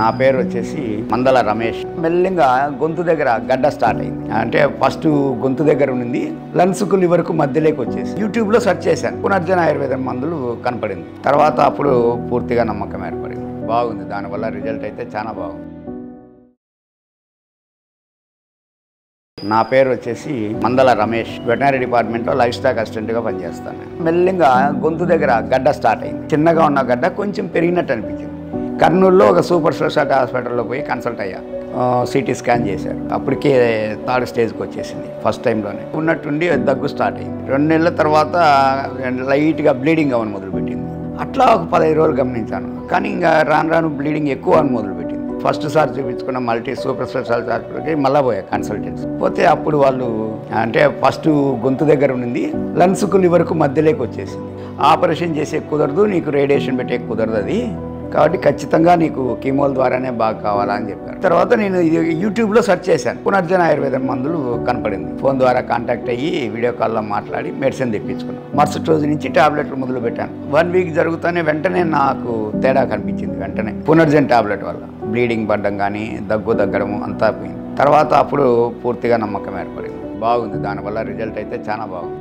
నా పేరు వచ్చేసి మందల రమేష్. మెల్లిగా గొంతు దగ్గర గడ్డ స్టార్ట్ అయింది. అంటే ఫస్ట్ గొంతు దగ్గర ఉండింది, లంగ్స్కు లివర్కు మధ్యలోకి వచ్చేసి యూట్యూబ్లో సెర్చ్ చేశాను. పునర్జన ఆయుర్వేదం మందులు కనపడింది. తర్వాత అప్పుడు పూర్తిగా నమ్మకం ఏర్పడింది. బాగుంది, దానివల్ల రిజల్ట్ అయితే చాలా బాగుంది. నా పేరు వచ్చేసి మందల రమేష్. వెటనరీ డిపార్ట్మెంట్లో లైఫ్ స్టాక్ అసిస్టెంట్గా పనిచేస్తాను. మెల్లిగా గొంతు దగ్గర గడ్డ స్టార్ట్ అయింది. చిన్నగా ఉన్న గడ్డ కొంచెం పెరిగినట్టు అనిపించింది. కర్నూలులో ఒక సూపర్ స్పెషాలిటీ హాస్పిటల్లో పోయి కన్సల్ట్ అయ్యా. సిటీ స్కాన్ చేశారు. అప్పటికే థర్డ్ స్టేజ్కి వచ్చేసింది. ఫస్ట్ టైంలోనే ఉన్నట్టుండి దగ్గు స్టార్ట్ అయింది. 2 నెలల తర్వాత లైట్గా బ్లీడింగ్ అవ్వని మొదలుపెట్టింది. అట్లా ఒక 15 రోజులు గమనించాను. కానీ ఇంకా రాను రాను బ్లీడింగ్ ఎక్కువ అని మొదలుపెట్టింది. ఫస్ట్ సారి చూపించుకున్న మల్టీ సూపర్ స్పెషాలిటీ హాస్పిటల్కి మళ్ళీ పోయా కన్సల్టెంట్స్. పోతే అప్పుడు వాళ్ళు అంటే ఫస్ట్ గొంతు దగ్గర ఉండింది, లంగ్స్కు లివర్కు మధ్యలోకి వచ్చేసింది. ఆపరేషన్ చేసే కుదరదు, నీకు రేడియేషన్ పెట్టే కుదరదు, అది కాబట్టి ఖచ్చితంగా నీకు కీమోల ద్వారానే బాగా కావాలా అని చెప్పారు. తర్వాత నేను యూట్యూబ్లో సెర్చ్ చేశాను. పునర్జన ఆయుర్వేదం మందులు కనపడింది. ఫోన్ ద్వారా కాంటాక్ట్ అయ్యి వీడియో కాల్లో మాట్లాడి మెడిసిన్ తెప్పించుకున్నాను. మరుసటి రోజు నుంచి టాబ్లెట్లు మొదలు పెట్టాను. 1 వీక్ జరుగుతూనే వెంటనే నాకు తేడా కనిపించింది. వెంటనే పునర్జన్ టాబ్లెట్ వల్ల బ్లీడింగ్ పడడం కానీ దగ్గు తగ్గడము అంతా పోయింది. తర్వాత అప్పుడు పూర్తిగా నమ్మకం ఏర్పడింది. బాగుంది, దానివల్ల రిజల్ట్ అయితే చాలా బాగుంది.